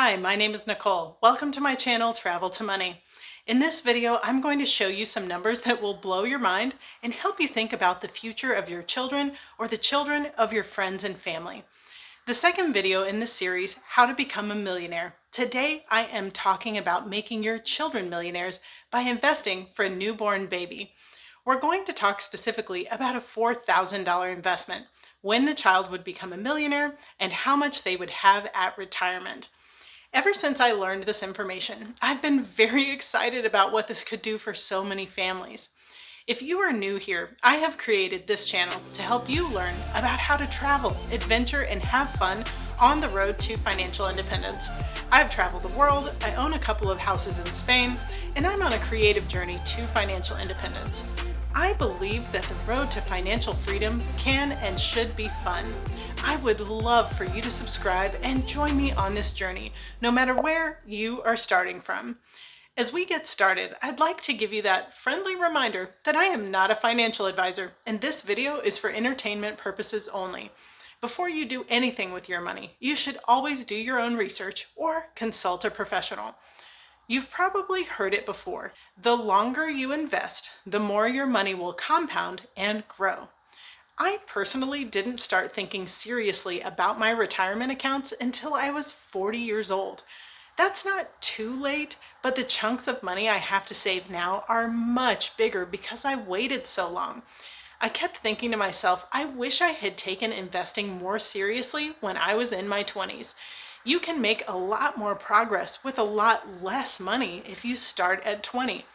Hi, my name is Nicole. Welcome to my channel, Travel to Money. In this video, I'm going to show you some numbers that will blow your mind and help you think about the future of your children or the children of your friends and family. The second video in this series, How to Become a Millionaire. Today, I am talking about making your children millionaires by investing for a newborn baby. We're going to talk specifically about a $4,000 investment, when the child would become a millionaire, and how much they would have at retirement. Ever since I learned this information, I've been very excited about what this could do for so many families. If you are new here, I have created this channel to help you learn about how to travel, adventure, and have fun on the road to financial independence. I've traveled the world, I own a couple of houses in Spain, and I'm on a creative journey to financial independence. I believe that the road to financial freedom can and should be fun. I would love for you to subscribe and join me on this journey, no matter where you are starting from. As we get started, I'd like to give you that friendly reminder that I am not a financial advisor, and this video is for entertainment purposes only. Before you do anything with your money, you should always do your own research or consult a professional. You've probably heard it before. The longer you invest, the more your money will compound and grow. I personally didn't start thinking seriously about my retirement accounts until I was 40 years old. That's not too late, but the chunks of money I have to save now are much bigger because I waited so long. I kept thinking to myself, I wish I had taken investing more seriously when I was in my 20s. You can make a lot more progress with a lot less money if you start at 20.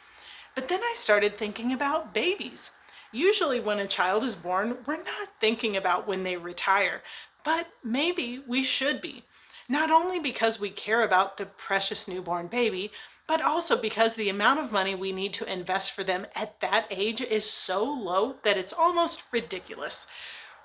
But then I started thinking about babies. Usually when a child is born, we're not thinking about when they retire, but maybe we should be. Not only because we care about the precious newborn baby, but also because the amount of money we need to invest for them at that age is so low that it's almost ridiculous.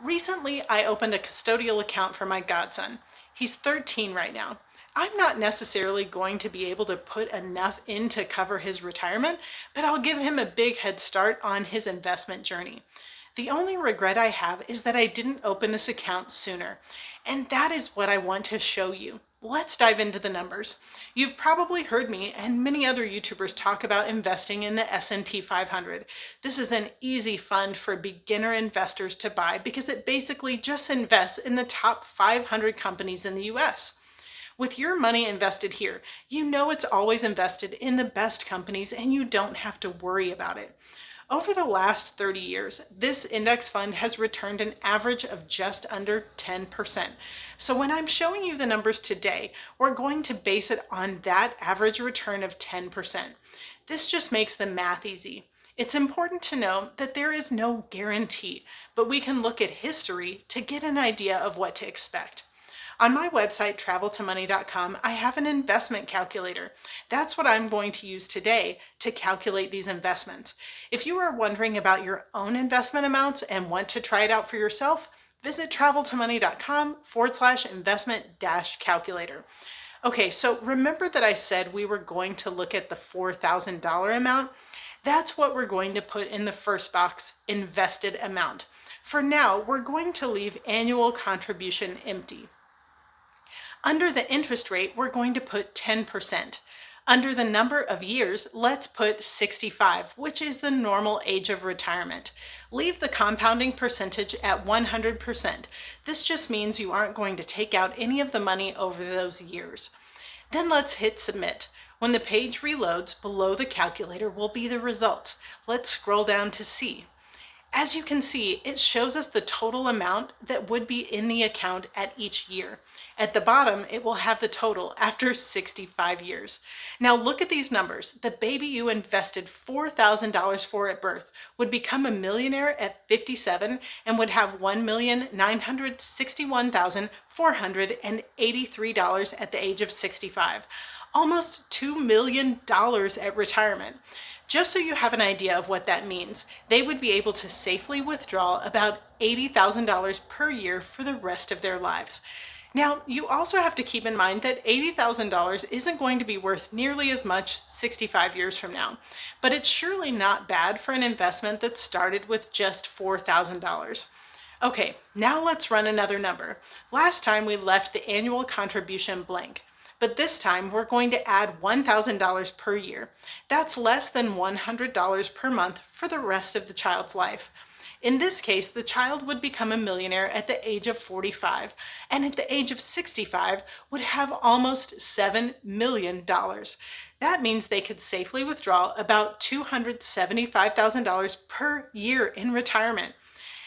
Recently, I opened a custodial account for my godson. He's 13 right now. I'm not necessarily going to be able to put enough in to cover his retirement, but I'll give him a big head start on his investment journey. The only regret I have is that I didn't open this account sooner, and that is what I want to show you. Let's dive into the numbers. You've probably heard me and many other YouTubers talk about investing in the S&P 500. This is an easy fund for beginner investors to buy because it basically just invests in the top 500 companies in the US. With your money invested here, you know it's always invested in the best companies and you don't have to worry about it. Over the last 30 years, this index fund has returned an average of just under 10%. So when I'm showing you the numbers today, we're going to base it on that average return of 10%. This just makes the math easy. It's important to know that there is no guarantee, but we can look at history to get an idea of what to expect. On my website, traveltomoney.com, I have an investment calculator. That's what I'm going to use today to calculate these investments. If you are wondering about your own investment amounts and want to try it out for yourself, visit traveltomoney.com/investment-calculator. Okay, so remember that I said we were going to look at the $4,000 amount? That's what we're going to put in the first box, invested amount. For now, we're going to leave annual contribution empty. Under the interest rate, we're going to put 10%. Under the number of years, let's put 65, which is the normal age of retirement. Leave the compounding percentage at 100%. This just means you aren't going to take out any of the money over those years. Then let's hit submit. When the page reloads, below the calculator will be the results. Let's scroll down to see. As you can see, it shows us the total amount that would be in the account at each year. At the bottom, it will have the total after 65 years. Now look at these numbers. The baby you invested $4,000 for at birth would become a millionaire at 57 and would have $1,961,483 at the age of 65. Almost $2 million at retirement. Just so you have an idea of what that means, they would be able to safely withdraw about $80,000 per year for the rest of their lives. Now, you also have to keep in mind that $80,000 isn't going to be worth nearly as much 65 years from now, but it's surely not bad for an investment that started with just $4,000. Okay, now let's run another number. Last time we left the annual contribution blank. but this time we're going to add $1,000 per year. That's less than $100 per month for the rest of the child's life. In this case, the child would become a millionaire at the age of 45, and at the age of 65 would have almost $7 million. That means they could safely withdraw about $275,000 per year in retirement.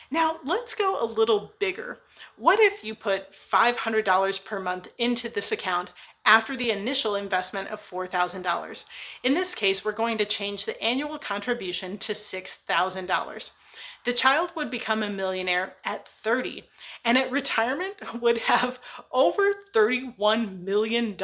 Now, let's go a little bigger. What if you put $500 per month into this account after the initial investment of $4,000? In this case, we're going to change the annual contribution to $6,000. The child would become a millionaire at 30, and at retirement would have over $31 million.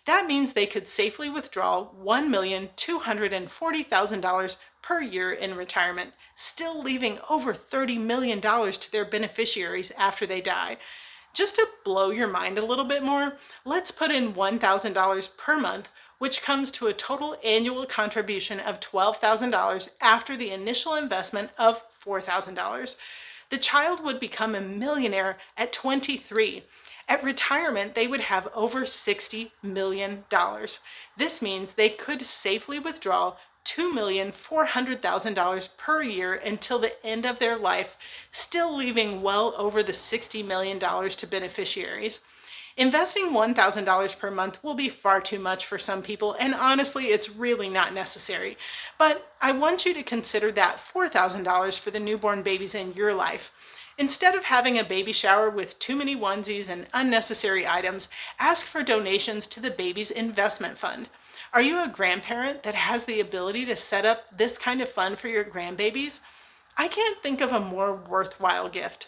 That means they could safely withdraw $1,240,000 per year in retirement, still leaving over $30 million to their beneficiaries after they die. Just to blow your mind a little bit more, let's put in $1,000 per month, which comes to a total annual contribution of $12,000 after the initial investment of $4,000. The child would become a millionaire at 23. At retirement, they would have over $60 million. This means they could safely withdraw $2,400,000 per year until the end of their life, still leaving well over the $60 million to beneficiaries. Investing $1,000 per month will be far too much for some people, and honestly, it's really not necessary. But I want you to consider that $4,000 for the newborn babies in your life. Instead of having a baby shower with too many onesies and unnecessary items, ask for donations to the baby's investment fund. Are you a grandparent that has the ability to set up this kind of fund for your grandbabies? I can't think of a more worthwhile gift.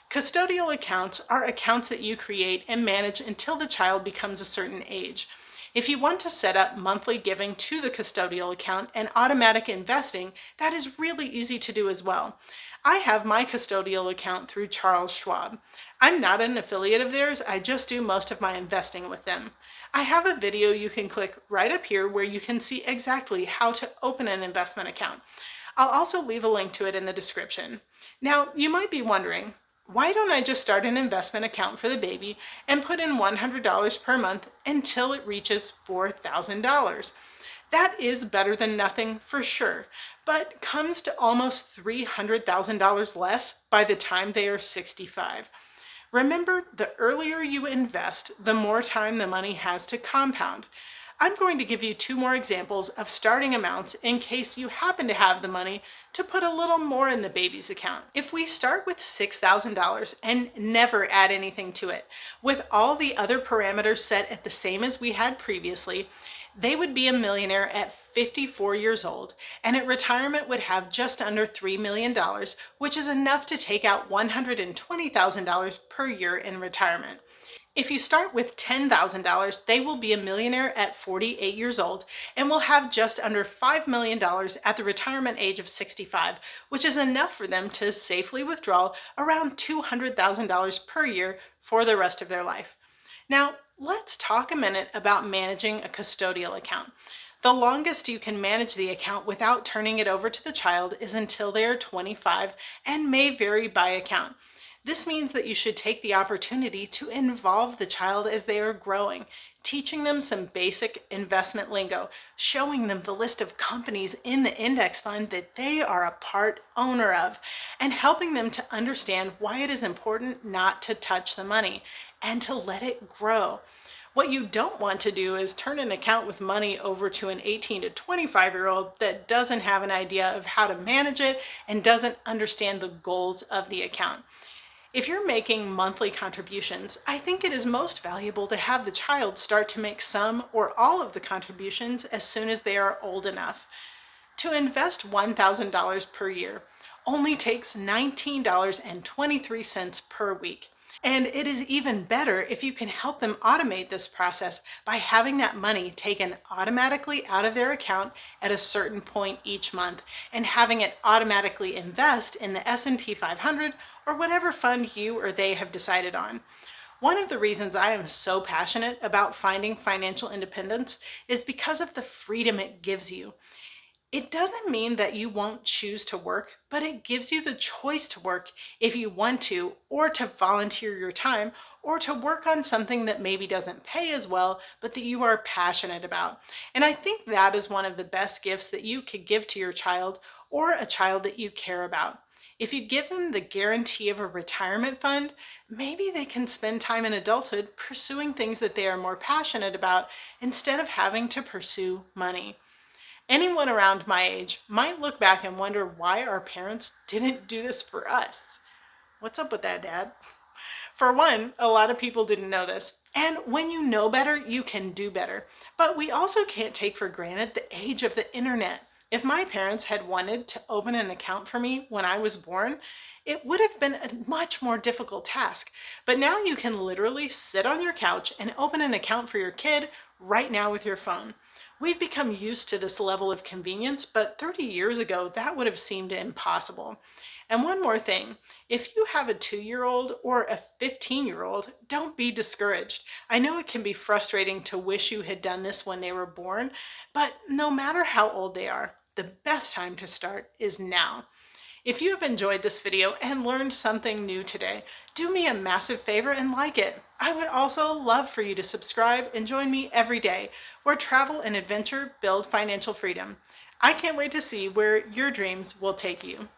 Custodial accounts are accounts that you create and manage until the child becomes a certain age. If you want to set up monthly giving to the custodial account and automatic investing, that is really easy to do as well. I have my custodial account through Charles Schwab. I'm not an affiliate of theirs, I just do most of my investing with them. I have a video you can click right up here where you can see exactly how to open an investment account. I'll also leave a link to it in the description. Now, you might be wondering, why don't I just start an investment account for the baby and put in $100 per month until it reaches $4,000? That is better than nothing for sure, but comes to almost $300,000 less by the time they are 65. Remember, the earlier you invest, the more time the money has to compound. I'm going to give you two more examples of starting amounts in case you happen to have the money to put a little more in the baby's account. If we start with $6,000 and never add anything to it, with all the other parameters set at the same as we had previously, they would be a millionaire at 54 years old, and at retirement would have just under $3 million, which is enough to take out $120,000 per year in retirement. If you start with $10,000, they will be a millionaire at 48 years old and will have just under $5 million at the retirement age of 65, which is enough for them to safely withdraw around $200,000 per year for the rest of their life. Now, let's talk a minute about managing a custodial account. The longest you can manage the account without turning it over to the child is until they are 25 and may vary by account. This means that you should take the opportunity to involve the child as they are growing, teaching them some basic investment lingo, showing them the list of companies in the index fund that they are a part owner of, and helping them to understand why it is important not to touch the money and to let it grow. What you don't want to do is turn an account with money over to an 18 to 25-year-old that doesn't have an idea of how to manage it and doesn't understand the goals of the account. If you're making monthly contributions, I think it is most valuable to have the child start to make some or all of the contributions as soon as they are old enough. To invest $1,000 per year only takes $19.23 per week. And it is even better if you can help them automate this process by having that money taken automatically out of their account at a certain point each month and having it automatically invest in the S&P 500 or whatever fund you or they have decided on. One of the reasons I am so passionate about finding financial independence is because of the freedom it gives you. It doesn't mean that you won't choose to work, but it gives you the choice to work if you want to, or to volunteer your time, or to work on something that maybe doesn't pay as well, but that you are passionate about. And I think that is one of the best gifts that you could give to your child or a child that you care about. If you give them the guarantee of a retirement fund, maybe they can spend time in adulthood pursuing things that they are more passionate about instead of having to pursue money. Anyone around my age might look back and wonder why our parents didn't do this for us. What's up with that, Dad? For one, a lot of people didn't know this. And when you know better, you can do better. But we also can't take for granted the age of the internet. If my parents had wanted to open an account for me when I was born, it would have been a much more difficult task. But now you can literally sit on your couch and open an account for your kid right now with your phone. We've become used to this level of convenience, but 30 years ago, that would have seemed impossible. And one more thing, if you have a 2-year-old or a 15-year-old, don't be discouraged. I know it can be frustrating to wish you had done this when they were born, but no matter how old they are, the best time to start is now. If you have enjoyed this video and learned something new today, do me a massive favor and like it. I would also love for you to subscribe and join me every day where travel and adventure build financial freedom. I can't wait to see where your dreams will take you.